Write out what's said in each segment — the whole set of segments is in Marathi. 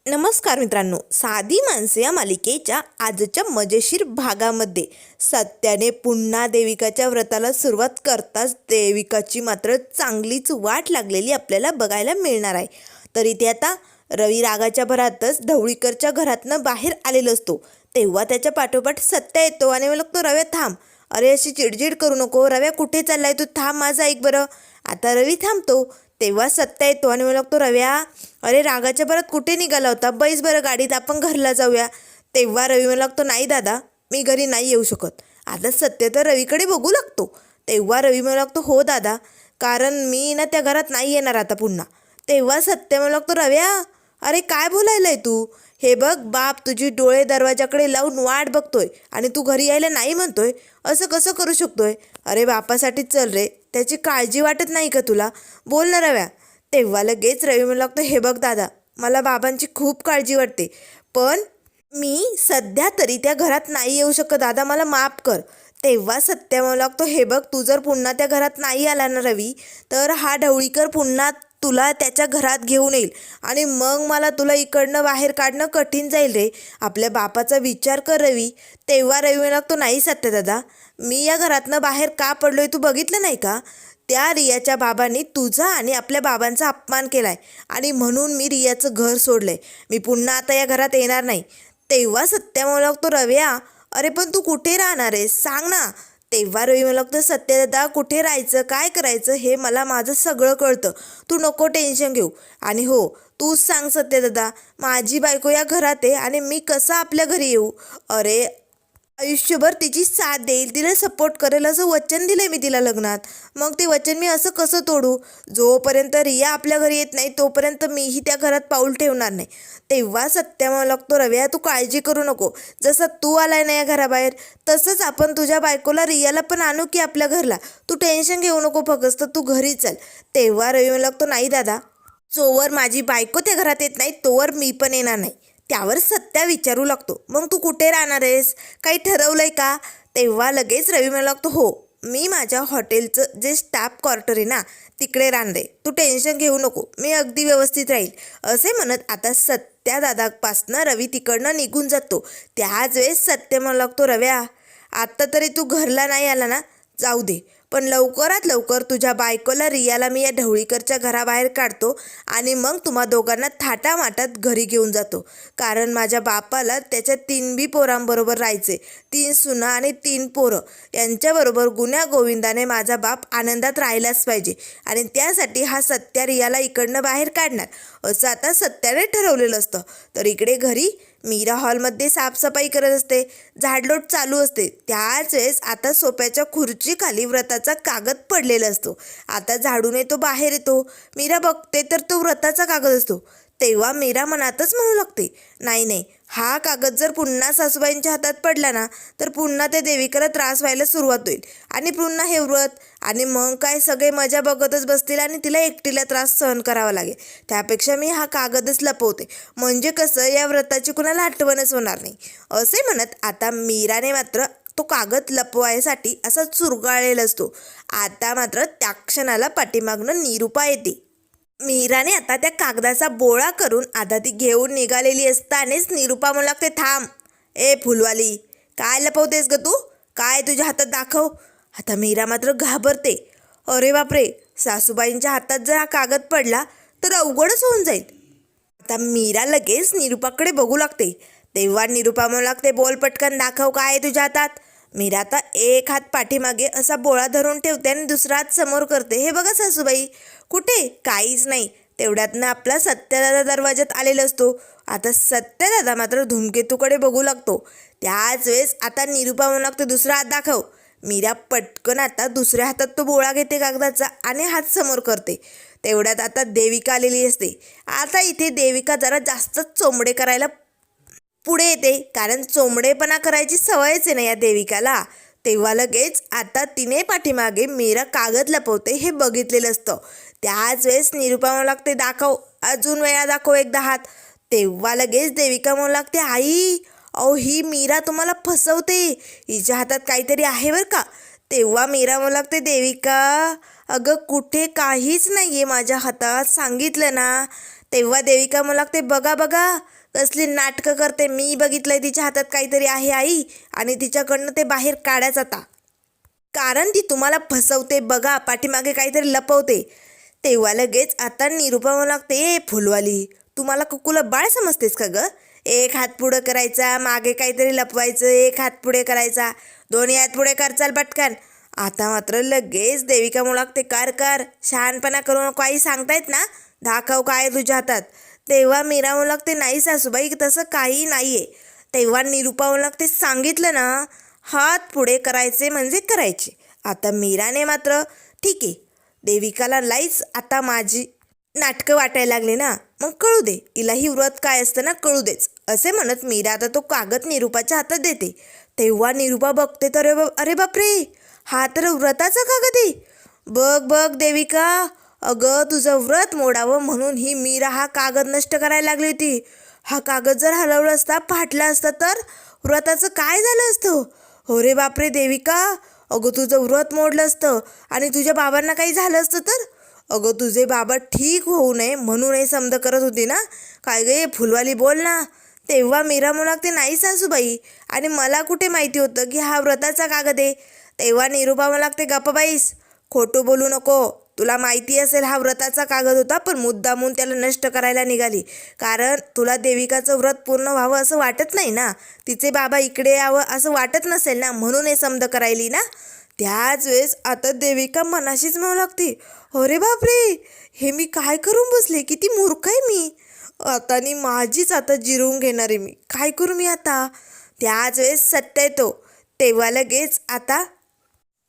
नमस्कार मित्रांनो, साधी माणसे या मालिकेच्या आजच्या मजेशीर भागामध्ये सत्याने पुन्हा देविकाच्या व्रताला सुरुवात करताच देविकाची मात्र चांगलीच वाट लागलेली आपल्याला बघायला मिळणार आहे. तर इथे आता रवी रागाच्या भरातच ढवळीकरच्या घरातनं बाहेर आलेला असतो. तेव्हा त्याच्या पाठोपाठ सत्या येतो आणि म्हणतो, रव्या थांब, अरे अशी चिडचिड करू नको, रव्या कुठे चाललाय तू, थांब माझं ऐक बरं. आता रवी थांबतो. तेव्हा सत्या येतो आणि म्हणतो, रव्या अरे रागाच्या भरात कुठे निघाला होता, बैस बरं गाडीत, आपण घरला जाऊया. तेव्हा रवी म्हणू लागतो, नाही दादा, मी घरी नाही येऊ शकत. आता सत्य तर रवीकडे बघू लागतो. तेव्हा रवी म्हणू लागतो, हो दादा, कारण मी ना त्या घरात नाही येणार आता पुन्हा. तेव्हा सत्य म्हणू लागतो, रव्या अरे काय बोलायलाय तू, हे बघ बाप तुझी डोळे दरवाजाकडे लावून वाट बघतोय आणि तू घरी यायला नाही म्हणतोय, असं कसं करू शकतोय. अरे बापासाठी चल रे, त्याची काळजी वाटत नाही का तुला, बोल ना रव्या. तेव्हा लगेच रवी म्हणू लागतो, हे बघ दादा, मला बाबांची खूप काळजी वाटते, पण मी सध्या तरी त्या घरात नाही येऊ शकत दादा, मला माफ कर. तेव्हा सत्य म्हणू लागतो, हे बघ तू जर पुन्हा त्या घरात नाही आला ना रवी, तर हा ढवळीकर पुन्हा तुला त्याच्या घरात घेऊन येईल आणि मग मला तुला इकडनं बाहेर काढणं कठीण जाईल रे. आपल्या बापाचा विचार कर रवी. तेव्हा रवी म्हणू लागतो, नाही सत्य दादा, मी या घरातनं बाहेर का पडलोय तू बघितलं नाही का, त्या रियाच्या बाबांनी तुझा आणि आपल्या बाबांचा अपमान केलाय आणि म्हणून मी रियाचं घर सोडलंय. मी पुन्हा आता या घरात येणार नाही. तेव्हा सत्य म्हणू लागतो, रव्या अरे पण तू कुठे राहणार आहेस सांग ना. तेव्हा रवी म्हणू लागतो, सत्य दादा कुठे राहायचं काय करायचं हे मला माझं सगळं कळतं, तू नको टेन्शन घेऊ. आणि हो, तूच सांग सत्य दादा, माझी बायको या घरात आहे आणि मी कसं आपल्या घरी येऊ. अरे आयुष्यभर तिची साथ देईल, तिला सपोर्ट करेल असं वचन दिलंय मी तिला लग्नात, मग ते वचन मी असं कसं तोडू. जोपर्यंत रिया आपल्या घरी येत नाही तोपर्यंत मीही त्या घरात पाऊल ठेवणार नाही. तेव्हा सत्या म्हणू लागतो, रव्या तू काळजी करू नको, जसं तू आलाय ना या घराबाहेर तसंच आपण तुझ्या बायकोला रियाला पण आणू की आपल्या घरला, तू टेन्शन घेऊ नको, फक्त तू घरी चल. तेव्हा रवी म्हणू लागतो, नाही दादा, जोवर माझी बायको त्या घरात येत नाही तोवर मी पण येणार नाही. त्यावर सत्या विचारू लागतो, मग तू कुठे राहणार आहेस, काही ठरवलंय का. तेव्हा लगेच रवी म्हणू लागतो, हो, मी माझ्या हॉटेलचं जे स्टाफ क्वार्टर आहे ना तिकडे राहणार आहे, तू टेन्शन घेऊ नको, मी अगदी व्यवस्थित राहील. असे म्हणत आता सत्या दादापासनं रवी तिकडनं निघून जातो. त्याच वेळेस सत्य म्हणू लागतो, रव्या आत्ता तरी तू घरला नाही आला ना, जाऊ दे, पण लवकरात लवकर तुझ्या बायकोला रियाला मी या ढवळीकरच्या घराबाहेर काढतो आणि मग तुम्हा दोघांना थाटामाटात घरी घेऊन जातो. कारण माझ्या बापाला त्याच्या 3 पोरांबरोबर राहायचे, 3 सुना आणि 3 पोरं, यांच्याबरोबर गुण्या गोविंदाने माझा बाप आनंदात राहिलाच पाहिजे आणि त्यासाठी हा सत्या रियाला इकडनं बाहेर काढणार, असं आता सत्याने ठरवलेलं असतं. तर इकडे घरी मीरा हॉलमध्ये साफसफाई करत असते, झाडलोट चालू असते. त्याच वेळेस आता सोप्याच्या खुर्चीखाली व्रताचा कागद पडलेला असतो. आता झाडूने तो बाहेर येतो. मीरा बघते तर तो व्रताचा कागद असतो. तेव्हा मीरा मनातच म्हणू लागते, नाही नाही, हा कागद जर पुन्हा सासूबाईंच्या हातात पडला ना तर पुन्हा त्या देविकाला त्रास व्हायला सुरुवात होईल आणि पुन्हा हे व्रत, आणि मग काय सगळे मजा बघतच बसतील आणि तिला एकटीला त्रास सहन करावा लागेल. त्यापेक्षा मी हा कागदच लपवते, म्हणजे कसं या व्रताची कुणाला आठवणच होणार नाही. असे म्हणत आता मीराने मात्र तो कागद लपवायसाठी असा चुरगाळलेला असतो. आता मात्र त्या क्षणाला पाठीमागनं निरुपा येते. मीराने आता त्या कागदाचा बोळा करून आता ती घेऊन निघालेली असतानाच निरुपा म्हणू लागते, थांब, ए फुलवाली, काय लपवतेस ग तू, काय तुझ्या हातात दाखव. आता मीरा मात्र घाबरते. अरे बापरे, सासूबाईंच्या हातात जर हा कागद पडला तर अवघडच होऊन जाईल. आता मीरा लगेच निरुपाकडे बघू लागते. तेव्हा निरुपा म्हणू लागते, बोल पटकन, दाखव काय आहे तुझ्या हातात. मीरा आता एक हात पाठीमागे असा बोळा धरून ठेवते आणि दुसरा हात समोर करते. हे बघा सासूबाई, कुठे काहीच नाही. तेवढ्यातनं आपला सत्यदादा दरवाज्यात आलेला असतो. आता सत्यदादा मात्र धूमकेतूकडे बघू लागतो. त्याच वेळेस आता निरुपा म्हणू लागते, दुसरा हात दाखव. मीरा पटकन आता दुसऱ्या हातात तो बोळा घेते कागदाचा आणि हात समोर करते. तेवढ्यात आता देविका आलेली असते. आता इथे देविका जरा जास्तच चोंबडे करायला पुढे येते, कारण चोंबडेपणा करायची सवयच आहे ना या देविकाला. तेव्हा लगेच आता तिने पाठीमागे मीरा कागद लपवते हे बघितलेलं असतं. त्याच वेळेस निरुपा म्हणू लागते, दाखव, अजून वेळा दाखव एकदा हात. तेव्हा लगेच देविका म्हणू लागते, आई, अहो ही मीरा तुम्हाला फसवते, हिच्या हातात काहीतरी आहे बरं का. तेव्हा मीरा म्हणू लागते, देविका अगं कुठे काहीच नाही आहे माझ्या हातात, सांगितलं ना. तेव्हा देविका म्हणू लागते, बघा बघा कसली नाटकं करते, मी बघितलंय तिच्या हातात काहीतरी आहे आई, आणि तिच्याकडनं ते बाहेर काढायचं आता, कारण ती तुम्हाला फसवते बघा, पाठीमागे काहीतरी लपवते. तेव्हा लगेच आता निरूपा म्हणू लागते, ए फुलवाली, तुम्हाला कुकुला बाळ समजतेस का ग? एक हात पुढं करायचा, मागे काहीतरी लपवायचं, एक हात पुढे करायचा, दोन्ही हात पुढे करचाल पटकन. आता मात्र लगेच देविका म्हणू लागते, कर कर, शहाणपणा करू नको आई, सांगतायत ना, दाखव काय तुझ्या हातात. तेव्हा मीरा म्हणू लागते, नाही सासूबाई तसं काही नाही आहे. तेव्हा निरूपा म्हणू लागते, सांगितलं ना, हात पुढे करायचे म्हणजे करायचे. आता मीराने मात्र ठीक आहे, देविकाला लाईच आता माझी नाटकं वाटायला लागले ना, मग कळू दे, हिलाही व्रत काय असतं ना कळू देच, असे म्हणत मीरा आता तो कागद निरूपाच्या हातात देते. तेव्हा निरूपा बघते तर अरे बापरे, हा तर व्रताचा कागद आहे. बघ बघ देविका, अगं तुझं व्रत मोडावं म्हणून ही मीरा हा कागद नष्ट करायला लागली होती. हा कागद जर हलवला असता, फाटला असता तर व्रताचं काय झालं असतं? अरे बापरे देविका, अगं तुझं व्रत मोडलं असतं आणि तुझ्या बाबांना काही झालं असतं तर? अगं तुझे बाबा ठीक होऊ नये म्हणून हे समज करत होती ना, काय गे फुलवाली बोल ना. तेव्हा मीरा म्हणू लागते, नाही सासूबाई, आणि मला कुठे माहिती होतं की हा व्रताचा कागद आहे. तेव्हा निरूपा म्हणू लागते, गप्पाबाईस, खोटं बोलू नको, तुला माहिती असेल हा व्रताचा कागद होता, पण मुद्दामून त्याला नष्ट करायला निघाली, कारण तुला देविकाचं व्रत पूर्ण व्हावं असं वाटत नाही ना, तिचे बाबा इकडे यावं असं वाटत नसेल ना, म्हणून हे समज करायली ना. त्याच वेळेस आता देविका मनाशीच म्हणू लागते, अरे बापरे, हे मी काय करून बसले, किती मूर्ख आहे मी, आता नी माझीच आता जिरवून घेणार आहे मी, काय करू मी आता. त्याच वेळेस सत्य येतो. तेव्हा लगेच आता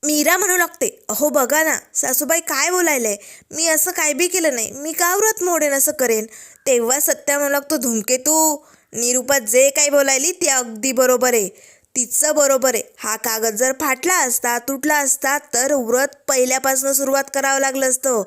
मीरा म्हणू लागते, अहो बघा ना सासूबाई काय बोलायलंय, मी असं काय बी केलं नाही, मी का व्रत मोडेन असं करेन. तेव्हा सत्या म्हणू लागतो, धूमकेतू, निरूपा जे काही बोलायली ते अगदी बरोबर आहे, तिचं बरोबर आहे. हा कागद जर फाटला असता, तुटला असता तर व्रत पहिल्यापासून सुरुवात करावं लागलं असतं.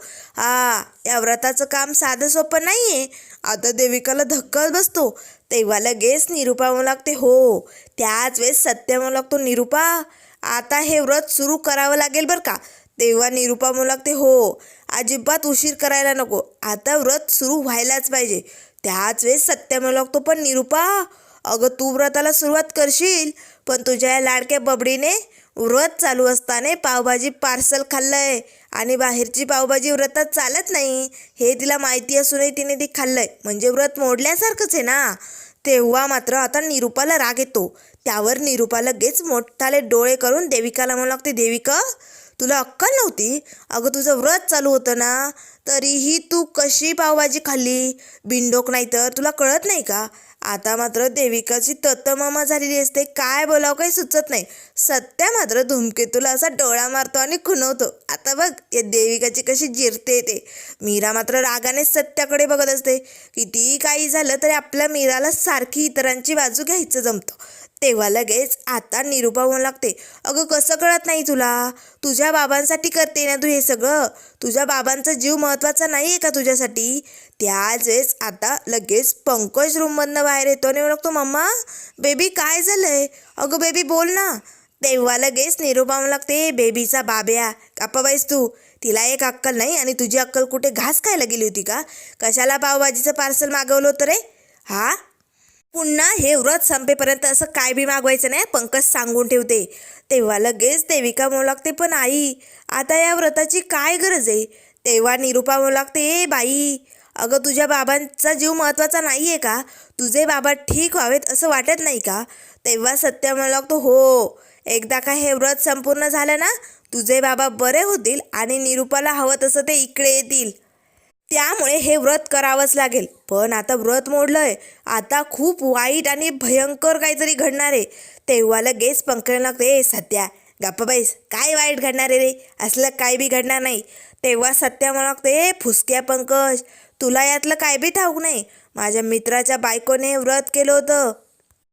या व्रताचं काम साधं सोपं नाही आहे. आता देविकाला धक्काच बसतो. तेव्हा लगेच निरूपा म्हणू लागते, हो. त्याच वेळेस सत्य म्हणू लागतो, निरूपा आता हे व्रत सुरू करावं लागेल बरं का. तेव्हा निरूपा म्हणू लागते, हो, अजिबात उशीर करायला नको, आता व्रत सुरू व्हायलाच पाहिजे. त्याच वेळेस सत्य म्हणू लागतो, पण निरूपा, अगं तू व्रताला सुरुवात करशील, पण तुझ्या या लाडक्या बबडीने व्रत चालू असताना पावभाजी पार्सल खाल्लंय, आणि बाहेरची पावभाजी व्रतात चालत नाही हे तिला माहिती असूनही तिने ती खाल्लंय, म्हणजे व्रत मोडल्यासारखंच आहे ना. तेव्हा मात्र आता निरूपाला राग येतो. त्यावर निरूपा लगेच मोठाले डोळे करून देविकाला म्हणू लागते, देविका, तुला अक्कल नव्हती? अगं तुझं व्रत चालू होतं ना, तरीही तू कशी पावभाजी खाल्ली, बिनडोक नाही तर, तुला कळत नाही का? आता मात्र देविकाची ततममा झालेली असते, काय बोलावं काही सुचत नाही. सत्या मात्र धूमकेतूला असा डोळा मारतो आणि खुणवतो. आता बघ या देविकाची कशी जिरते ते. मीरा मात्र रागाने सत्याकडे बघत असते. कितीही काही झालं तरी आपल्या मीराला सारखी इतरांची बाजू घ्यायचं जमतं. तेव्हा लगेच आता निरूपा म्हणू लागते, अगं कसं कळत नाही तुला, तुझ्या बाबांसाठी करते ना तू हे सगळं, तुझ्या बाबांचा जीव महत्त्वाचा नाही आहे का तुझ्यासाठी. त्याच वेळेस आता लगेच पंकज रूममधनं बाहेर येतो आणि म्हणतो, मम्मा बेबी काय झालंय, अगं बेबी बोल ना. तेव्हा लगेच निरूपा म्हणू लागते, बेबीचा बाब्या, गप्पाबाईस तू, तिला एक अक्कल नाही, आणि तुझी अक्कल कुठे घास खायला गेली होती का, कशाला पावभाजीचं पार्सल मागवलं होतं रे. पुन्हा हे व्रत संपेपर्यंत असं काय बी मागवायचं नाही, पंकज सांगून ठेवते. तेव्हा लगेच देविका म्हणू लागते, पण आई आता या व्रताची काय गरज आहे. तेव्हा निरूपा म्हणू लागते, ए बाई, अगं तुझ्या बाबांचा जीव महत्त्वाचा नाही आहे का, तुझे बाबा ठीक व्हावेत असं वाटत नाही का. तेव्हा सत्य म्हणू लागतो, हो, एकदा का हे व्रत संपूर्ण झालं ना, तुझे बाबा बरे होतील आणि निरूपाला हवं तसं ते इकडे येतील, त्यामुळे हे व्रत करावंच लागेल. पण आता व्रत मोडलंय, आता खूप वाईट आणि भयंकर काहीतरी घडणार आहे. तेव्हा लगेच पंकज लागते, ए सत्या गप्पाबाईस, काय वाईट घडणार आहे रे, असलं काय बी घडणार नाही. तेव्हा सत्या म्हणू लागते, ए फुसक्या पंकज, तुला यातलं काय बी ठाऊक नाही, माझ्या मित्राच्या बायकोने हे व्रत केलं होतं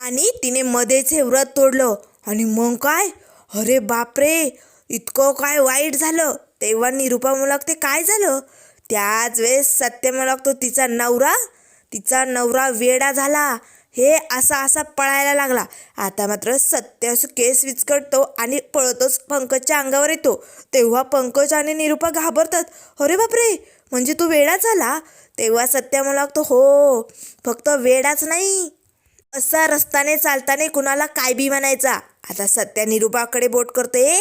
आणि तिने मध्येच हे व्रत तोडलं, आणि मग काय, अरे बापरे, इतकं काय वाईट झालं. तेव्हा निरूपा म्हणू लागते, काय झालं. त्याच वेळेस सत्य म्हणू लागतो, तिचा नवरा वेडा झाला, हे असा पळायला लागला. आता मात्र सत्य असं केस विचकटतो आणि पळतोच पंकजच्या अंगावर येतो. तेव्हा पंकज आणि निरूपा घाबरतात, अरे बापरे, म्हणजे तू वेडा झाला? तेव्हा सत्या म्हणू लागतो, हो, फक्त वेडाच नाही, असा रस्त्याने चालताना कुणाला काय बी म्हणायचा. आता सत्या निरुपाकडे बोट करते,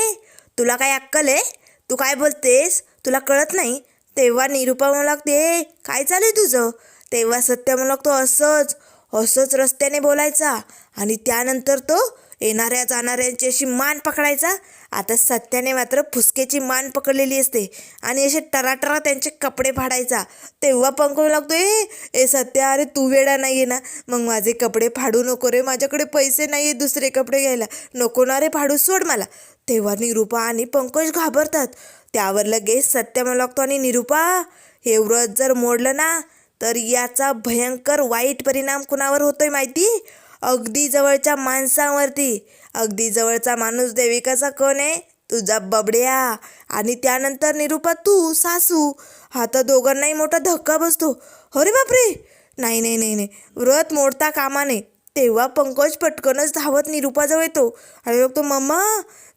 तुला काय अक्कल आहे? तू काय बोलतेस? तुला कळत नाही? तेव्हा निरुपा म्हणू लागते, काय चालू आहे तुझं? तेव्हा सत्या म्हणू लागतो, असंच असंच रस्त्याने बोलायचा आणि त्यानंतर तो येणाऱ्या जाणाऱ्यांची अशी मान पकडायचा. आता सत्याने मात्र फुसकेची मान पकडलेली असते आणि असे टराटरा त्यांचे कपडे फाडायचा. तेव्हा पंकज लागतो, ए सत्या, अरे तू वेडा नाही आहे ना? मग माझे कपडे फाडू नको रे, माझ्याकडे पैसे नाही आहे दुसरे कपडे घ्यायला, नको ना रे फाडू, सोड मला. तेव्हा निरुपा आणि पंकज घाबरतात. त्यावर लगेच सत्या म्हणू लागतो, आणि निरुपा, हे व्रत जर मोडलं ना तर याचा भयंकर वाईट परिणाम कुणावर होतोय माहिती? अगदी जवळच्या माणसांवरती. अगदी जवळचा माणूस देविकाचा कोण आहे? तुझा बबड्या. आणि त्यानंतर निरुपा तू सासू. हा तर दोघांनाही मोठा धक्का बसतो. अरे बापरे, नाही नाही नाही नाही, व्रत मोडता कामा नये. तेव्हा पंकज पटकनच धावत निरुपाजवळ येतो आणि बघतो, मम्मा,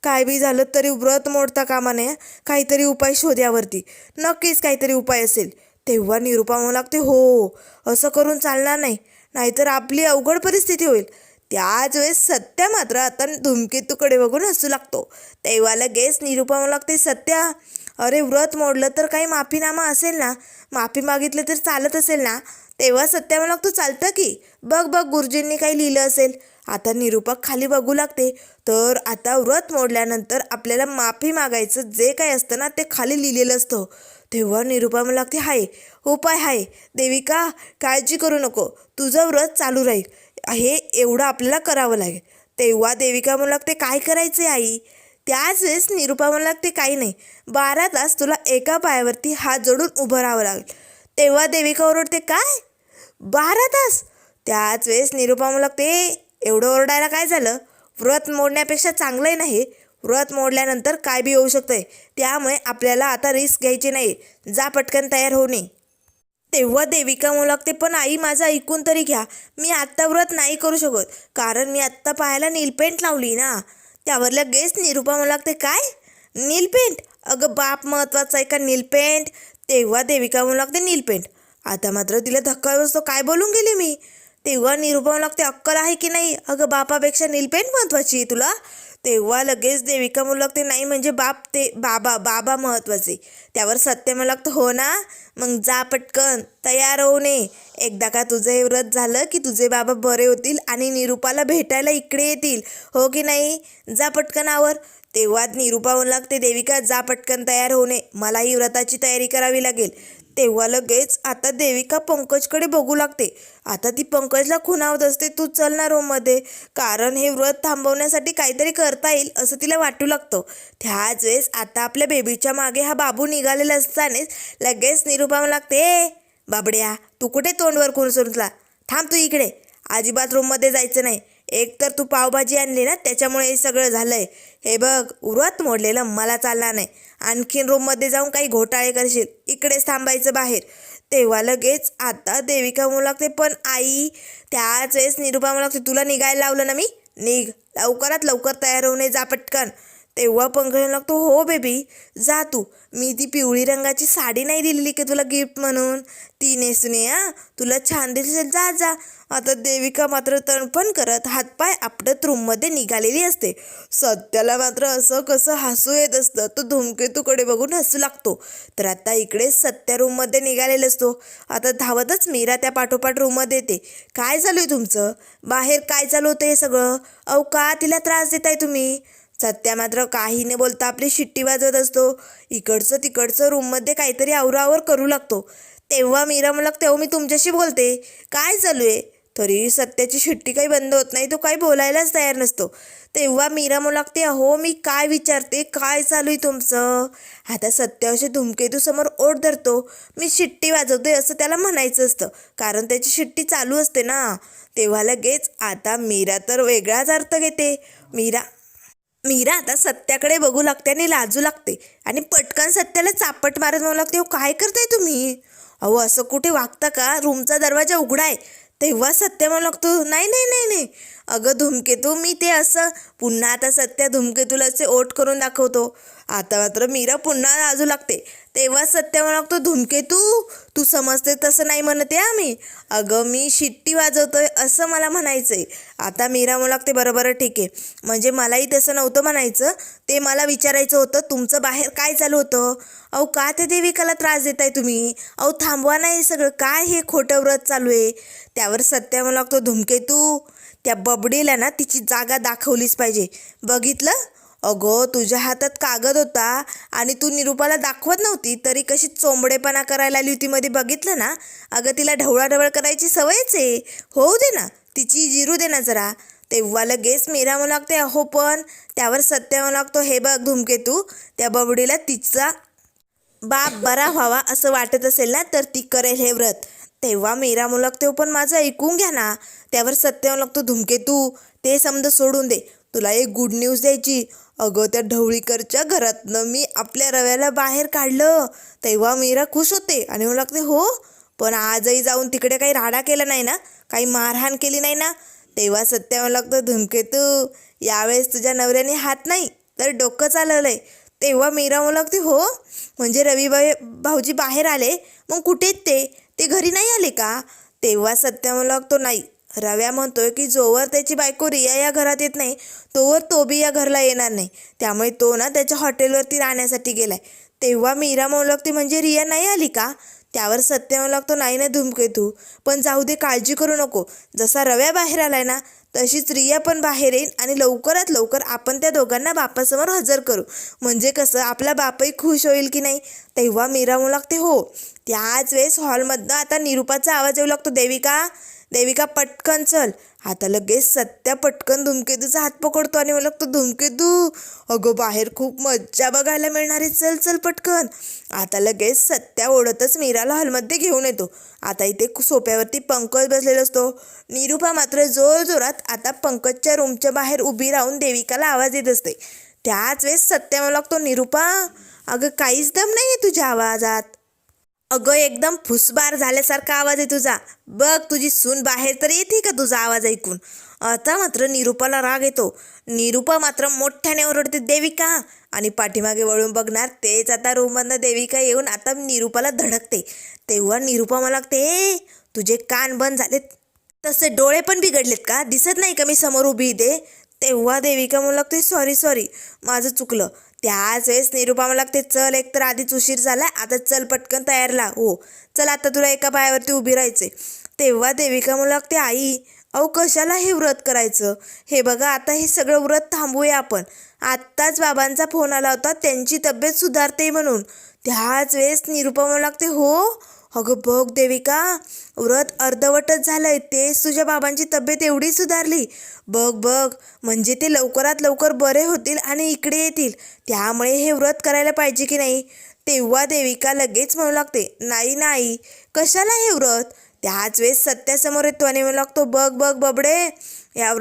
काय बी झालं तरी व्रत मोडता कामा नये, काहीतरी उपाय शोध्यावरती, नक्कीच काहीतरी उपाय असेल. तेव्हा निरुपा म्हणू लागते, हो, असं करून चालणार नाही, नाहीतर आपली अवघड परिस्थिती होईल. त्याच वेळेस सत्या मात्र आता धूमकेतूकडे बघून हसू लागतो. तेव्हा लगेच निरुपा म्हणू लागते, सत्या, अरे व्रत मोडलं तर काही माफीनामा असेल ना? माफी मागितलं तर चालत असेल ना? तेव्हा सत्या म्हणू लागतो, चालतं की, बघ बघ गुरुजींनी काही लिहिलं असेल. आता निरुपा खाली बघू लागते, तर आता व्रत मोडल्यानंतर आपल्याला माफी मागायचं जे काही असतं ना ते खाली लिहिलेलं असतं. तेव्हा निरुपा म्हणू लागते, हाय, उपाय हाय देविका, काळजी करू नको, तुझं व्रत चालू राहील, हे एवढं आपल्याला करावं लागेल. तेव्हा देविका म्हणू लागते, काय करायचे आई? त्याच वेळेस निरुपा म्हणू लागते, काही नाही, 12 तास तुला एका पायावरती हात जोडून उभं राहावं लागेल. तेव्हा देविका ओरडते, काय 12 तास? त्याच वेळेस निरुपा म्हणू लागते, एवढं ओरडायला काय झालं? व्रत मोडण्यापेक्षा चांगलं आहे नाही? व्रत मोडल्यानंतर काय बी होऊ शकतंय, त्यामुळे आपल्याला आता रिस्क घ्यायची नाही, जा पटकन तयार होणे. तेव्हा देविका म्हणू लागते, पण आई माझं ऐकून तरी घ्या, मी आत्ता व्रत नाही करू शकत, कारण मी आत्ता पायाला नीलपेंट लावली ना. त्यावर लगेच निरुपा म्हणू लागते, काय नीलपेंट? अगं बाप महत्त्वाचं आहे का नीलपेंट? तेव्हा देविका म्हणू लागते, नीलपेंट. आता मात्र तिला धक्का बसतो, काय बोलून गेली मी? तेव्हा निरुपा म्हणू लागते, अक्कल आहे की नाही? अगं बापापेक्षा नीलपेंट महत्त्वाची आहे तुला? तेव्हा लगेच देविका म्हणू लागते, नाही म्हणजे बाप, ते बाबा बाबा महत्त्वाचे. त्यावर सत्य म्हणू लागतं, हो ना, मग जा पटकन तयार होऊ नये. एकदा का तुझं हे व्रत झालं की तुझे बाबा बरे होतील आणि निरुपाला भेटायला इकडे येतील, हो की नाही? जा पटकन आवर. तेव्हा निरुपा म्हणू लागते, देविका जा पटकन तयार होऊ नये, मलाही व्रताची तयारी करावी लागेल. तेव्हा लगेच आता देविका पंकजकडे बघू लागते. आता ती पंकजला खुणावत असते, तू चल ना रूममध्ये, कारण हे व्रत थांबवण्यासाठी काहीतरी करता येईल असं तिला वाटू लागतं. त्याच वेळेस आता आपल्या बेबीच्या मागे हा बाबू निघालेला असतानाच लगेच निरुपा म्हणू लागते, बाबड्या, तू कुठे तोंडवर करून सुरला? थांब तू इकडे, अजिबात रूममध्ये जायचं नाही. एक तर तू पावभाजी आणली ना, त्याच्यामुळे हे सगळं झालंय. हे बघ, व्रत मोडलेलं मला चालणार नाही, आणखीन रूममध्ये जाऊन काही घोटाळे करशील, इकडेच थांबायचं बाहेर. तेव्हा लगेच आता देविका म्हणू लागते, पण आई. त्याच वेळेस निरुपा म्हणू लागते, तुला निघायला लावलं ना मी, निघ, लवकरात लवकर तयार होणे, जा पटकन. तेव्हा पंकज लागतो, हो बेबी, जा तू, मी ती पिवळी रंगाची साडी नाही दिलेली की तुला गिफ्ट म्हणून, ती नेसून ये, तुला छान दिसेल, जा जा. आता देविका मात्र तणफण करत हातपाय आपटत रूममध्ये निघालेली असते. सत्याला मात्र असं कसं हसू येत असतं, तो धूमकेतूकडे बघून हसू लागतो. तर आता इकडे सत्या रूममध्ये निघालेला असतो. आता धावतच मीरा त्या पाठोपाठ रूममध्ये येते. काय चालू आहे तुमचं? बाहेर काय चालू होतं हे सगळं? अहो का तिला त्रास देताय तुम्ही? सत्या मात्र काही न बोलता आपली शिट्टी वाजवत असतो. इकडचं तिकडचं रूममध्ये काहीतरी आवरावर करू लागतो. तेव्हा मीरा म्हणू लागते, अहो मी तुमच्याशी बोलते, काय चालू आहे? तरी सत्याची शिट्टी काही बंद होत नाही, तो काही बोलायलाच तयार नसतो. तेव्हा मीरा म्हणू लागते, अहो मी काय विचारते, काय चालू आहे तुमचं? आता सत्य असे धूमकेतूसमोर ओढ धरतो, मी शिट्टी वाजवते असं त्याला म्हणायचं असतं, कारण त्याची शिट्टी चालू असते ना. तेव्हा लगेच आता मीरा तर वेगळाच अर्थ घेते. मीरा आता सत्याकडे बघू लागते आणि लाजू लागते आणि पटकन सत्याला चापट मारत म्हणू लागते, काय करताय तुम्ही? अहो असं कुठे वागता का? रूमचा दरवाजा उघडा आहे. तेव्हा सत्य म्हणू लागतो, नाही नाही नाही नाही, अगं धूमकेतू, मी ते असं पुन्हा आता सत्या धूमकेतूला असे ओठ करून दाखवतो. आता मात्र मीरा पुन्हा लाजू लागते. तेव्हा सत्या म्हणू लागतो, धूमकेतू तू समजते तसं नाही म्हणते आम्ही. अगं मी शिट्टी वाजवतोय असं मला म्हणायचंय. आता मीरा म्हणू लागते, बरोबर ठीक आहे, म्हणजे मलाही तसं नव्हतं म्हणायचं, ते मला विचारायचं होतं तुमचं बाहेर काय चालू होतं. अहो का त्या देविकाला त्रास देताय तुम्ही? अहो थांबवा नाही सगळं, काय हे खोटं व्रत चालू आहे. त्यावर सत्या म्हणू लागतो, धूमकेतू त्या बबडीला ना तिची जागा दाखवलीच पाहिजे, बघितलं. अगं तुझ्या हातात कागद होता आणि तू निरूपाला दाखवत नव्हती तरी कशी चोंबडेपणा करायला आली होती मध्ये, बघितलं ना. अगं तिला ढवळाढवळ करायची सवयच आहे, होऊ दे ना, तिची जिरू दे ना जरा. तेव्हा लगेच मीरा म्हणू लागते, अहो पण. त्यावर सत्य म्हणू लागतो, हे बघ धूमकेतू, त्या बबडीला तिचा बाप बरा व्हावा असं वाटत असेल ना तर ती करेल हे व्रत. तेव्हा मीरा म्हणू लागते, पण माझं ऐकून घ्या ना. त्यावर सत्य म्हणू लागतो, धूमकेतू ते समज सोडून दे, तुला एक गुड न्यूज द्यायची. अगं त्या ढवळीकरच्या घरातनं मी आपल्या रव्याला बाहेर काढलं. तेव्हा मीरा खुश होते आणि म्हणू लागते, हो पण आजही जाऊन तिकडे काही राडा केला नाही ना, काही मारहाण केली नाही ना. तेव्हा सत्य म्हणू लागतं, धूमकेतू यावेळेस तुझ्या नवऱ्याने हात नाही तर डोकं चालवलंय. तेव्हा मीरा म्हणू लागते, हो म्हणजे भाऊजी बाहेर आले, मग कुठेच ते घरी नाही आले का? तेव्हा सत्य म्हणू लागतो, नाही, रव्या म्हणतोय की जोवर त्याची बायको रिया या घरात येत नाही तोवर तो बी या घरला येणार नाही, त्यामुळे तो ना त्याच्या हॉटेलवरती राहण्यासाठी गेलाय. तेव्हा मीरा म्हणू लागते, म्हणजे रिया नाही आली का? त्यावर सत्य म्हणू लागतो, नाही ना धूमकेतू, पण जाऊ दे, काळजी करू नको, जसा रव्या बाहेर आलाय ना तशीच रिया पण बाहेर येईल आणि लवकरात लवकर आपण त्या दोघांना बापासमोर हजर करू, म्हणजे कसं आपला बापही खुश होईल की नाही. तेव्हा मीरा म्हणू लागते, हो. त्याच वेळेस हॉलमधनं आता निरूपाचा आवाज येऊ लागतो, देविका देविका पटकन चल. आता लगेच सत्या पटकन धूमकेतूचा हात पकडतो आणि म्हणू लागतो, धूमकेतू अगं बाहेर खूप मज्जा बघायला मिळणार आहे, चल चल पटकन. आता लगेच सत्या ओढतच मीराला हॉलमध्ये घेऊन येतो. आता इथे सोफ्यावरती पंकज बसलेला असतो. निरूपा मात्र जोरजोरात आता पंकजच्या रूमच्या बाहेर उभी राहून देविकाला आवाज देत असते. त्याच वेळेस सत्या म्हणू लागतो, निरूपा अगं काहीच दम नाही आहे तुझ्या आवाजात, अगं एकदम फुसबार झाल्यासारखा आवाज आहे तुझा, बघ तुझी सून बाहेर तर येते का तुझा आवाज ऐकून. आता मात्र निरूपाला राग येतो. निरूपा मात्र मोठ्याने ओरडते, देविका, आणि पाठीमागे वळून बघणार तेच आता रूममधनं देविका येऊन आता निरूपाला धडकते. तेव्हा निरूपा मला लागते, तुझे कान बंद झालेत तसे डोळे पण बिघडलेत का, दिसत नाही का मी समोर उभी इथे. तेव्हा देविका म्हणू लागते, सॉरी माझं चुकलं. त्याच वेळेस निरूपा मला लागते, चल एकतर आधीच उशीर झाला, आता चल पटकन तयार ला, हो चल आता तुला एका पायावरती उभी राहायचे. तेव्हा देविका म्हणू लागते, आई अहो कशाला हे व्रत करायचं, हे बघा आता हे सगळं व्रत थांबूया आपण, आत्ताच बाबांचा फोन आला होता त्यांची तब्येत सुधारते म्हणून. त्याच वेळेस निरूपा म्हणू लागते, हो अगं बघ देविका, व्रत अर्धवटच झालंय, तेच तुझ्या बाबांची तब्येत एवढी सुधारली, बघ बघ, म्हणजे ते लवकरात लवकर बरे होतील आणि इकडे येतील, त्यामुळे हे व्रत करायला पाहिजे की नाही. तेव्हा देविका लगेच म्हणू लागते, नाही कशाला हे व्रत. त्याच वेळेस सत्यासमोर येतो आणि म्हणू लागतो, बघ बघ बबडे, या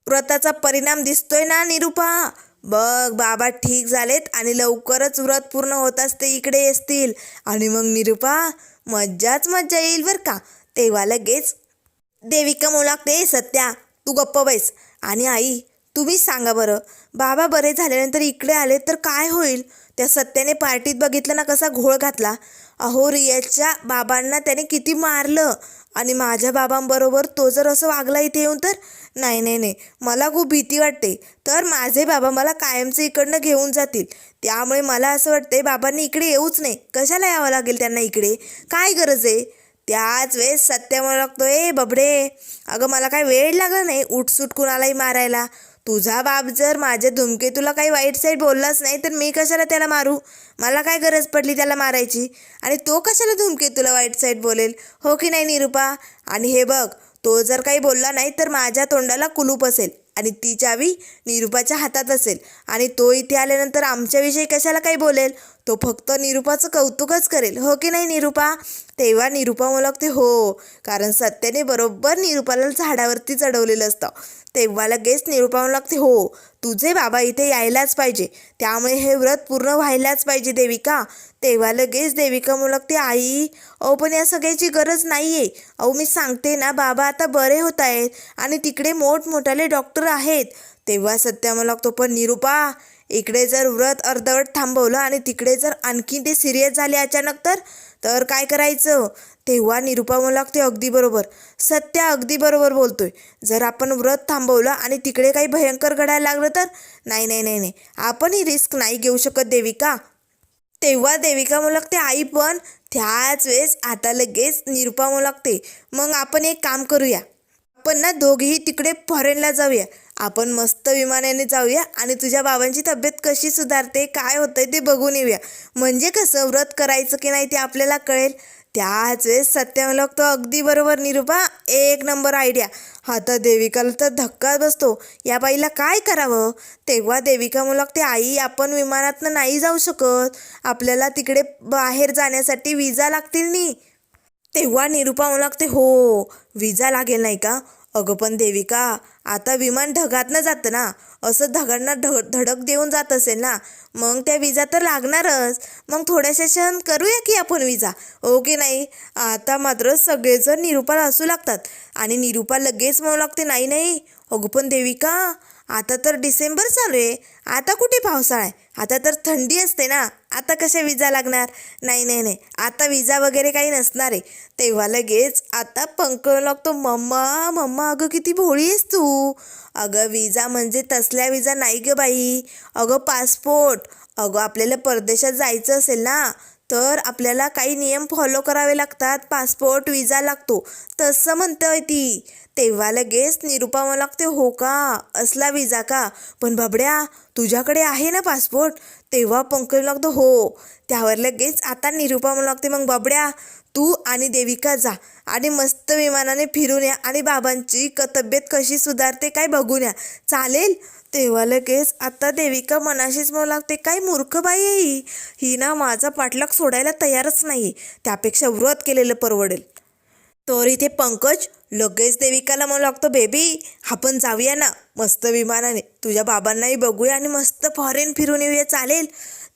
व्रताचा परिणाम दिसतोय ना निरूपा, बघ बाबा ठीक झालेत आणि लवकरच व्रत पूर्ण होताच ते इकडे असतील आणि मग निरूपा मज्जाच मज्जा येईल बरं का. तेव्हा लगेच देविका म्हणू लागते, सत्या तू गप्प बैस आणि आई तुम्ही सांगा बरं, बाबा बरे झाल्यानंतर इकडे आले तर काय होईल. त्या सत्याने पार्टीत बघितलं ना कसा घोळ घातला, अहो रियाच्या बाबांना त्याने किती मारलं आणि माझ्या बाबांबरोबर तो जर असं वागला इथे येऊन तर नाही, मला खूप भीती वाटते. तर माझे बाबा मला कायमचे इकडनं घेऊन जातील, त्यामुळे मला असं वाटते बाबांनी इकडे येऊच नाही, कशाला यावं लागेल त्यांना इकडे, काय गरज आहे. त्याच वेळेस सत्या म्हणू लागतो, ए बबडे, अगं मला काय वेळ लागला नाही उठसूट कुणालाही मारायला, तुझा बाप जर माझ्या धूमकेतूला काही वाईट साईड बोललाच नाही तर मी कशाला त्याला मारू, मला काय गरज पडली त्याला मारायची, आणि तो कशाला धूमकेतूला वाईट साईड बोलेल, हो की नाही निरूपा. आणि हे बघ, तो जर काही बोलला नाही तर माझ्या तोंडाला कुलूप असेल आणि ती चावी निरूपाच्या हातात असेल, आणि तो इथे आल्यानंतर आमच्याविषयी कशाला काही बोलेल, तो फक्त निरूपाचं कौतुकच करेल, हो की नाही निरूपा. तेव्हा निरूपा म्हणू लागते, हो, कारण सत्याने बरोबर निरूपाला झाडावरती चढवलेलं असतं. तेव्हा लगेच निरूपा म्हणू लागते, हो तुझे बाबा इथे यायलाच पाहिजे, त्यामुळे हे व्रत पूर्ण व्हायलाच पाहिजे देविका. तेव्हा लगेच देविका म्हणू लागते, आई अहो पण या सगळ्याची गरज नाही आहे. अहो मी सांगते ना, बाबा आता बरे होत आहेत आणि तिकडे मोठमोठाले डॉक्टर आहेत. तेव्हा सत्या म्हणू लागतो, पण निरूपा इकडे जर व्रत अर्धवट थांबवलं आणि तिकडे जर आणखी ते सिरियस झाले अचानक तर काय करायचं? तेव्हा निरूपा म्हणू लागते, अगदी बरोबर सत्या, अगदी बरोबर बोलतोय. जर आपण व्रत थांबवलं आणि तिकडे काही भयंकर घडायला लागलं तर नाही नाही नाही नाही, आपण ही रिस्क नाही घेऊ शकत देविका. तेव्हा देविका म्हणू लागते, आई पण त्याच वेळेस आता लगेच निरूपा म्हणू लागते, मग आपण एक काम करूया, आपण ना दोघेही तिकडे फॉरेनला जाऊया. आपण मस्त विमानाने जाऊया आणि तुझ्या बाबांची तब्येत कशी सुधारते, काय होतंय ते बघून येऊया. म्हणजे कसं व्रत करायचं की नाही ते आपल्याला कळेल. त्याच वेळेस सत्य म्हणू लागतो, अगदी बरोबर निरूपा, एक नंबर आयडिया. आता देविकाला तर धक्का बसतो, या बाईला काय करावं. तेव्हा देविका म्हणू लागते, आई आपण विमानातनं नाही जाऊ शकत, आपल्याला तिकडे बाहेर जाण्यासाठी विजा लागतील नी. तेव्हा निरूपा म्हणू लागते, हो विजा लागेल नाही का. अगं पण देविका, आता विमान ढगातनं जातं ना, असं ढगांना धडक देऊन जात असेल ना, मग त्या विजा तर लागणारच. मग थोड्याशा क्षण करूया की आपण विजा, हो की नाही. आता मात्र सगळेजण निरूपाला हसू लागतात आणि निरूपा लगेच म्हणू लागते, नाही नाही अगं पण देविका, आता तर डिसेंबर चालू आहे, आता कुठे पावसाळा आहे, आता तर थंडी असते ना, आता कशा विजा लागणार. नाही नाही नाही, आता विजा वगैरे काही नसणार आहे. तेव्हा लगेच आता पंकज लागतो, मम्मा मम्मा अगं किती भोळी आहेस तू. अगं विजा म्हणजे तसल्या विजा नाही ग बाई, अगं पासपोर्ट. अगं आपल्याला परदेशात जायचं असेल ना तर आपल्याला काही नियम फॉलो करावे लागतात, पासपोर्ट विजा लागतो, तसं म्हणतोय ती. तेव्हा लगेच निरूपा म्हणू लागते, हो का, असला विजा का, पण बाबड्या तुझ्याकडे आहे ना पासपोर्ट. तेव्हा पंकज लागतो, हो. त्यावर लगेच आता निरूपा म्हणू लागते, मग बाबड्या तू आणि देविका जा आणि मस्त विमानाने फिरून या आणि बाबांची तब्येत कशी सुधारते काय बघून या, चालेल. तेव्हा लगेच आता देविका मनाशीच म्हणू लागते, काय मूर्ख बाई आहे ही ना माझा पाठलाग सोडायला तयारच नाही, त्यापेक्षा व्रत केलेलं परवडेल. तर इथे पंकज लगेच देविकाला म्हणू लागतो, बेबी आपण जाऊया ना मस्त विमानाने, तुझ्या बाबांनाही बघूया आणि मस्त फॉरेन फिरून येऊया, चालेल.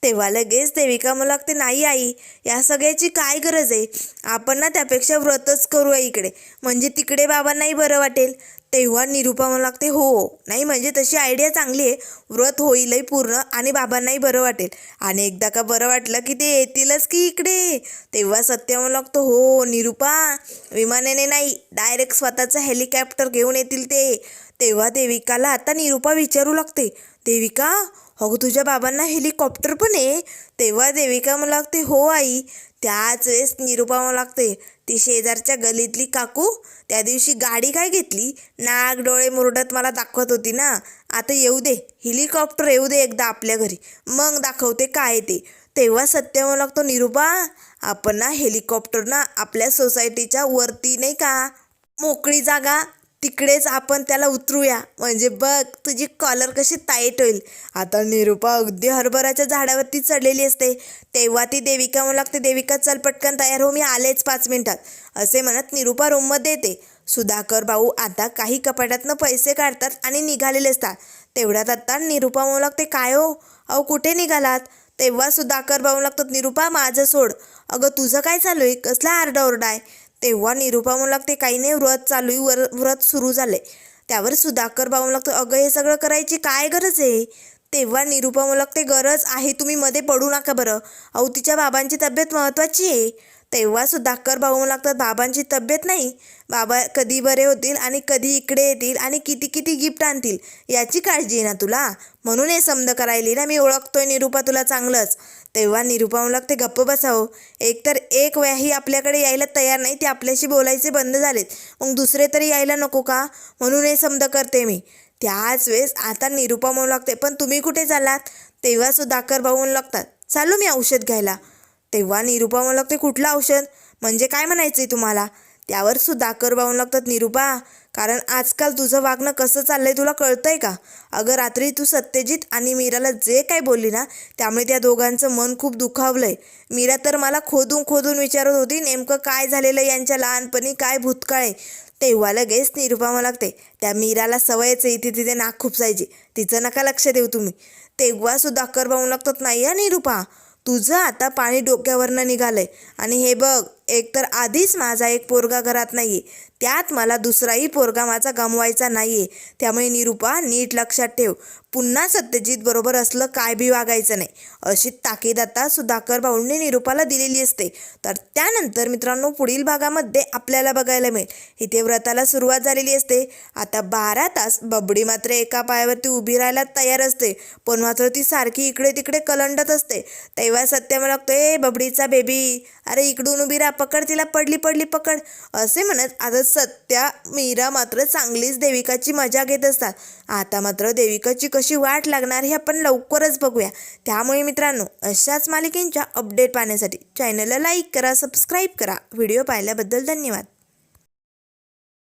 तेव्हा लगेच देविका म्हणू लागते, नाही आई या सगळ्याची काय गरज आहे, आपण ना त्यापेक्षा व्रतच करूया इकडे, म्हणजे तिकडे बाबांनाही बरं वाटेल. तेव्हा निरूपा म्हणू लागते, हो नाही म्हणजे तशी आयडिया चांगली आहे, व्रत होईलही पूर्ण आणि बाबांनाही बरं वाटेल आणि एकदा का बरं वाटलं की ते येतीलच की इकडे. तेव्हा सत्य म्हणू लागतो, हो निरूपा विमानाने नाही, डायरेक्ट स्वतःचं हेलिकॉप्टर घेऊन येतील ते. तेव्हा देविकाला आता निरूपा विचारू लागते, देविका अगं तुझ्या बाबांना हेलिकॉप्टर पण आहे. तेव्हा देविका म्हणू लागते, हो आई. त्याच वेळेस निरूपा म्हणू लागते, ती शेजारच्या गलीतली काकू त्या दिवशी गाडी काय घेतली, नाक डोळे मुरडत मला दाखवत होती ना, आता येऊ दे हेलिकॉप्टर, येऊ दे एकदा आपल्या घरी, मग दाखवते काय ते. तेव्हा सत्य म्हणू लागतो, निरूपा आपण ना हेलिकॉप्टर ना आपल्या सोसायटीच्या वरती नाही का मोकळी जागा, तिकडेच आपण त्याला उतरूया, म्हणजे बघ तुझी कॉलर कशी टाईट होईल. आता निरूपा अगदी हरभऱ्याच्या झाडावरती चढलेली असते. तेव्हा ती देविका म्हणू लागते, देविका चल पटकन तयार हो, मी आलेच 5 मिनिटात. असे म्हणत निरूपा रूममध्ये येते. सुधाकर भाऊ आता काही कपाटातनं पैसे काढतात आणि निघालेले असतात. तेवढ्यात आता निरूपा म्हणू लागते, काय हो अहो कुठे निघालात. तेव्हा सुधाकर भाऊ लागतात, निरूपा माझं सोड, अगं तुझं काय चालू आहे, कसला आरडाओरडा आहे. तेव्हा निरूपा म्हणू लागते, काही नाही व्रत चालू आहे, व्रत सुरू झालंय. त्यावर सुधाकर भाऊ लागतो, अगं हे सगळं करायची काय गरज आहे. तेव्हा निरूपा म्हणू लागते, गरज आहे, तुम्ही मध्ये पडू नका बरं, अहो तिच्या बाबांची तब्येत महत्त्वाची आहे. तेव्हा सुधाकर भाऊ लागतात, बाबांची तब्येत नाही, बाबा कधी बरे होतील आणि कधी इकडे येतील आणि किती किती गिफ्ट आणतील याची काळजी आहे ना तुला, म्हणून हे समज करायली ना, मी ओळखतोय निरूपा तुला चांगलंच. तेव्हा निरूपा म्हणू लागते, गप्प बसावं, एकतर एक वेळाही आपल्याकडे यायला तयार नाही, ते आपल्याशी बोलायचे बंद झालेत, मग दुसरे तरी यायला नको का, म्हणून हे समज करते मी. त्याच वेळेस आता निरूपा म्हणू लागते, पण तुम्ही कुठे चालात. तेव्हा सुधाकर भाऊ म्हणू लागतात, चालू मी औषध घ्यायला. तेव्हा निरूपा म्हणू लागते, कुठलं औषध, म्हणजे काय म्हणायचं आहे तुम्हाला. त्यावर सुधाकर भाऊ लागतात, निरूपा कारण आजकाल तुझं वागणं कसं चाललंय तुला कळतंय का. अगं रात्री तू सत्यजित आणि मीराला जे काय बोलली ना, त्यामुळे त्या दोघांचं मन खूप दुखावलंय. मीरा तर मला खोदून खोदून विचारत होती नेमकं काय झालेलं यांच्या लहानपणी, काय भूतकाळ आहे. तेव्हा लगेच निरूपा म्हणू लागते, त्या मीराला सवयच आहे इथे तिथे नाक खुपसायची, तिचं नका लक्ष देऊ तुम्ही. तेव्हा सुधाकर भाऊ लागतात, नाही या निरूपा तुझं आता पाणी डोक्यावरनं निघालंय आणि हे बघ, एकतर आधीच माझा एक पोरगा घरात नाहीये, त्यात मला दुसराही पोरगा माझा गमवायचा नाहीये. त्यामुळे निरूपा नीट लक्षात ठेव, पुन्हा सत्यजित बरोबर असलं काय बी वागायचं नाही, अशी ताकीद आता सुधाकर भाऊंनी निरूपाला दिलेली असते. तर त्यानंतर मित्रांनो पुढील भागामध्ये आपल्याला बघायला मिळेल, इथे व्रताला सुरुवात झालेली असते. आता 12 तास बबडी मात्र एका पायावरती उभी राहायला तयार असते, पण मात्र ती सारखी इकडे तिकडे कलंडत असते. तेव्हा सत्य म्हणतो, ए बबडीचा बेबी, अरे इकडून उभी राहा, पकड तिला, पडली पडली पकड, असे म्हणत आता सत्या मीरा मात्र चांगलीच देविकाची मजा घेत असतात. आता मात्र देविकाची कशी वाट लागणार हे आपण लवकरच बघूया. त्यामुळे मित्रांनो अशाच मालिकेंच्या अपडेट पाहण्यासाठी चॅनलला लाईक करा, सबस्क्राईब करा. व्हिडिओ पाहिल्याबद्दल धन्यवाद.